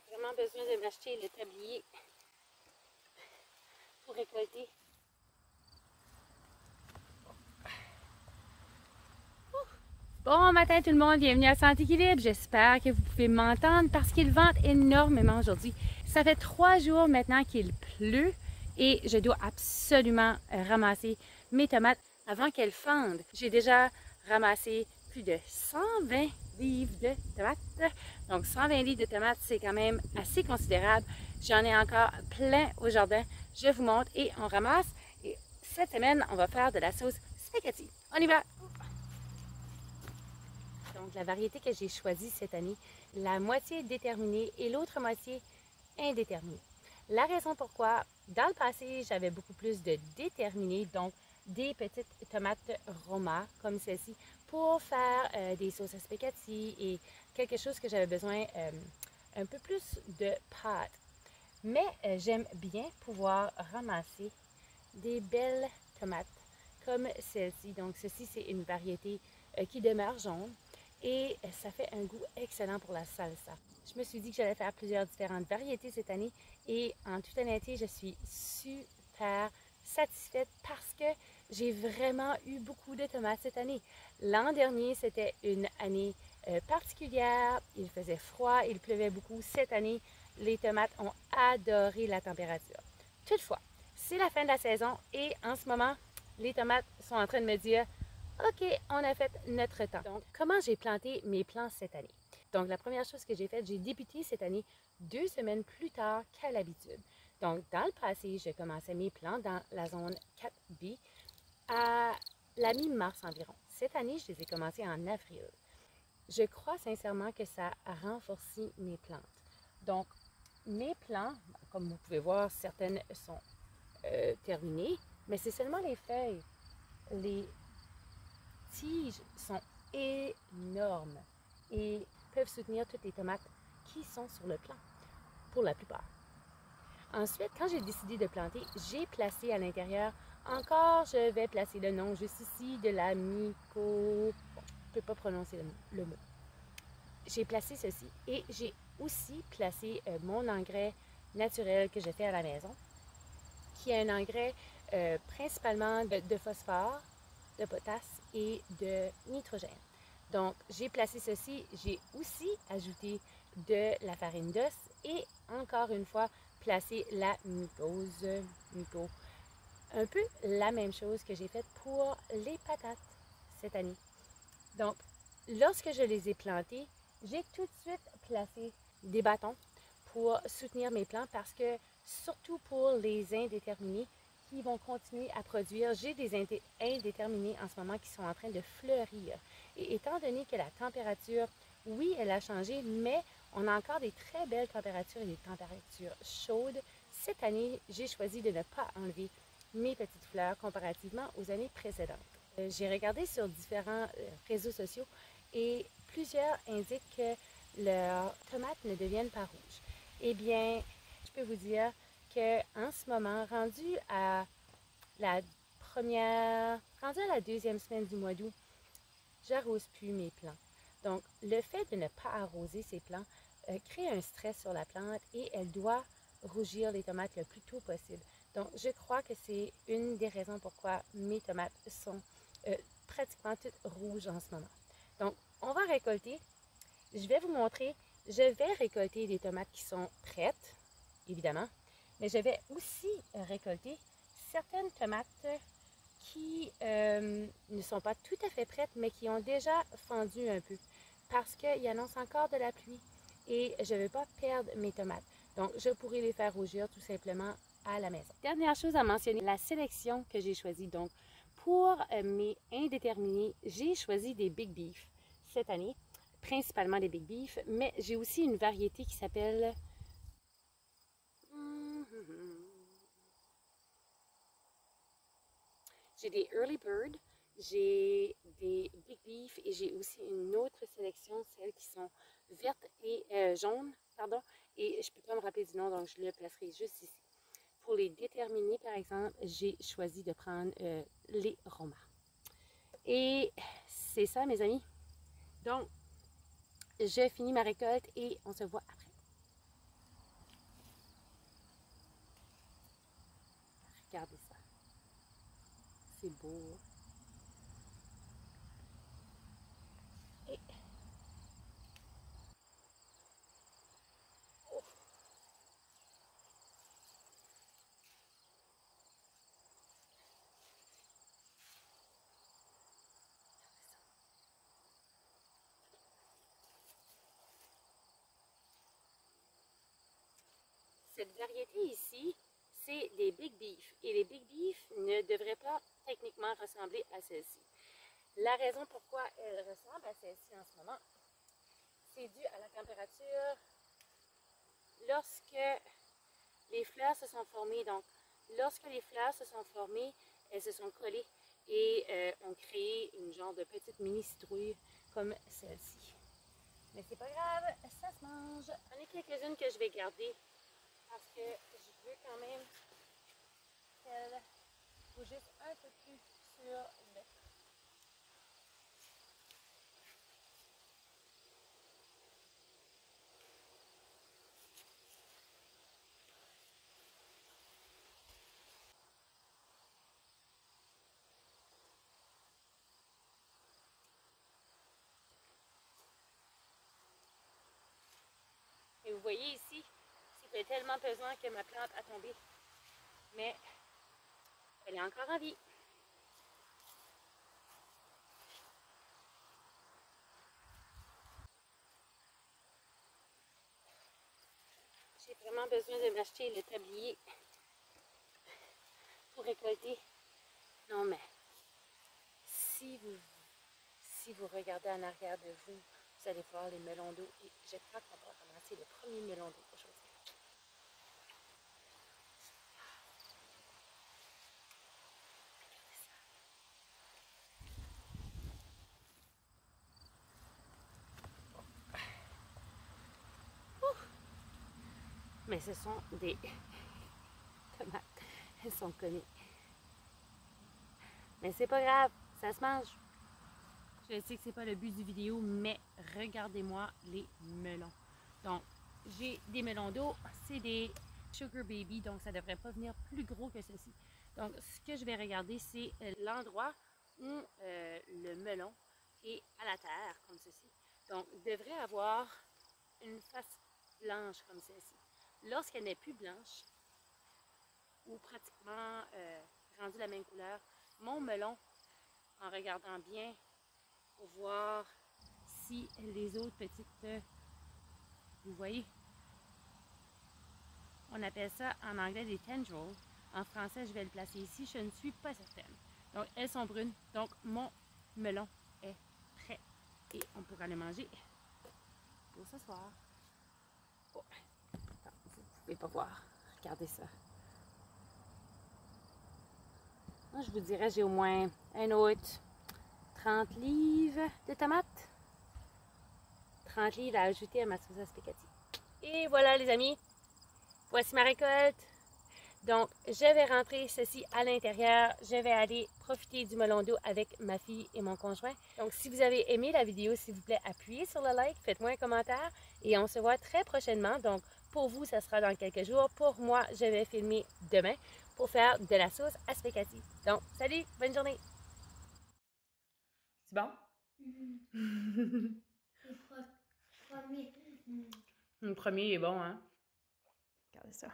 vraiment besoin de m'acheter le tablier pour récolter. Bon matin tout le monde, bienvenue à Santé Équilibre. J'espère que vous pouvez m'entendre parce qu'il vente énormément aujourd'hui. Ça fait 3 jours maintenant qu'il pleut et je dois absolument ramasser mes tomates avant qu'elles fendent. J'ai déjà ramassé plus de 120 livres de tomates. Donc 120 livres de tomates, c'est quand même assez considérable. J'en ai encore plein au jardin. Je vous montre et on ramasse. Et cette semaine, on va faire de la sauce spaghetti. On y va! Donc, la variété que j'ai choisie cette année, la moitié déterminée et l'autre moitié indéterminée. La raison pourquoi, dans le passé, j'avais beaucoup plus de déterminés, donc des petites tomates Roma comme celle-ci, pour faire des sauces à spaghetti et quelque chose que j'avais besoin un peu plus de pâte. Mais j'aime bien pouvoir ramasser des belles tomates comme celle-ci. Donc, ceci, c'est une variété qui demeure jaune et ça fait un goût excellent pour la salsa. Je me suis dit que j'allais faire plusieurs différentes variétés cette année et en toute honnêteté, je suis super satisfaite parce que j'ai vraiment eu beaucoup de tomates cette année. L'an dernier, c'était une année particulière. Il faisait froid, il pleuvait beaucoup. Cette année, les tomates ont adoré la température. Toutefois, c'est la fin de la saison et en ce moment, les tomates sont en train de me dire OK, on a fait notre temps. Donc, comment j'ai planté mes plants cette année? Donc, la première chose que j'ai faite, j'ai débuté cette année 2 semaines plus tard qu'à l'habitude. Donc, dans le passé, je commençais mes plants dans la zone 4B à la mi-mars environ. Cette année, je les ai commencés en avril. Je crois sincèrement que ça a renforcé mes plantes. Donc, mes plants, comme vous pouvez voir, certaines sont terminées, mais c'est seulement les feuilles. Les tiges sont énormes et peuvent soutenir toutes les tomates qui sont sur le plant, pour la plupart. Ensuite, quand j'ai décidé de planter, j'ai placé à l'intérieur, encore je vais placer le nom juste ici, de la myco... Bon, je ne peux pas prononcer le mot. J'ai placé ceci et j'ai aussi placé mon engrais naturel que je fais à la maison, qui est un engrais principalement de phosphore, de potasse et de nitrogène. Donc, j'ai placé ceci, j'ai aussi ajouté de la farine d'os et encore une fois, placé la myco. Un peu la même chose que j'ai faite pour les patates cette année. Donc, lorsque je les ai plantées, j'ai tout de suite placé des bâtons pour soutenir mes plants parce que, surtout pour les indéterminés qui vont continuer à produire, j'ai des indéterminés en ce moment qui sont en train de fleurir. Et étant donné que la température, oui, elle a changé, mais on a encore des très belles températures et des températures chaudes. Cette année, j'ai choisi de ne pas enlever mes petites fleurs comparativement aux années précédentes. J'ai regardé sur différents réseaux sociaux et plusieurs indiquent que leurs tomates ne deviennent pas rouges. Eh bien, je peux vous dire qu'en ce moment, rendu à la deuxième semaine du mois d'août, j'arrose plus mes plants. Donc, le fait de ne pas arroser ces plants crée un stress sur la plante et elle doit rougir les tomates le plus tôt possible. Donc, je crois que c'est une des raisons pourquoi mes tomates sont pratiquement toutes rouges en ce moment. Donc, on va récolter. Je vais vous montrer. Je vais récolter des tomates qui sont prêtes, évidemment, mais je vais aussi récolter certaines tomates qui ne sont pas tout à fait prêtes, mais qui ont déjà fendu un peu parce qu'il annonce encore de la pluie et je ne veux pas perdre mes tomates. Donc, je pourrais les faire rougir tout simplement à la maison. Dernière chose à mentionner, la sélection que j'ai choisie. Donc, pour mes indéterminés, j'ai choisi des Big Beef cette année, principalement des Big Beef, mais j'ai aussi une variété qui s'appelle... J'ai des Early Bird, j'ai des Big Beef et j'ai aussi une autre sélection, celles qui sont vertes et jaunes, pardon, et je ne peux pas me rappeler du nom, donc je le placerai juste ici. Pour les déterminés, par exemple, j'ai choisi de prendre les Roma. Et c'est ça, mes amis. Donc, je finis ma récolte et on se voit après. Regardez ça. C'est beau. Et... oh. Cette variété ici, c'est des Big Beef. Et les Big Beef ne devraient pas techniquement ressembler à celle-ci. La raison pourquoi elles ressemblent à celle-ci en ce moment, c'est dû à la température. Lorsque les fleurs se sont formées, donc lorsque les fleurs se sont formées, elles se sont collées et ont créé une genre de petite mini citrouille comme celle-ci. Mais c'est pas grave, ça se mange. J'en ai quelques-unes que je vais garder parce que je veux quand même qu'elles rougissent un peu plus sur le... Et vous voyez ici, c'était tellement pesant que ma plante a tombé. Mais elle est encore en vie. J'ai vraiment besoin de m'acheter le tablier pour récolter. Non mais, si vous regardez en arrière de vous, vous allez voir les melons d'eau. Et je crois qu'on va commencer le premier melon d'eau aujourd'hui. Mais ce sont des tomates. Elles sont connues. Mais c'est pas grave, ça se mange. Je sais que c'est pas le but du vidéo, mais regardez-moi les melons. Donc, j'ai des melons d'eau, c'est des Sugar Baby, donc ça devrait pas venir plus gros que ceci. Donc, ce que je vais regarder, c'est l'endroit où le melon est à la terre, comme ceci. Donc, il devrait avoir une face blanche comme celle-ci. Lorsqu'elle n'est plus blanche, ou pratiquement rendue la même couleur, mon melon, en regardant bien, pour voir si les autres petites, vous voyez, on appelle ça en anglais des tendrils. En français, je vais le placer ici, je ne suis pas certaine. Donc, elles sont brunes, donc mon melon est prêt. Et on pourra le manger pour ce soir. Oh. Attends, vous ne pouvez pas voir. Regardez ça. Moi, je vous dirais, j'ai au moins un autre 30 livres de tomates. 30 livres à ajouter à ma sauce à spaghetti. Et voilà les amis, voici ma récolte. Donc, je vais rentrer ceci à l'intérieur. Je vais aller profiter du melon d'eau avec ma fille et mon conjoint. Donc, si vous avez aimé la vidéo, s'il vous plaît, appuyez sur le like, faites-moi un commentaire et on se voit très prochainement. Donc, pour vous, ça sera dans quelques jours. Pour moi, je vais filmer demain pour faire de la sauce à spaghetti. Donc, salut, bonne journée! C'est bon? Le premier est bon, hein? Regardez ça.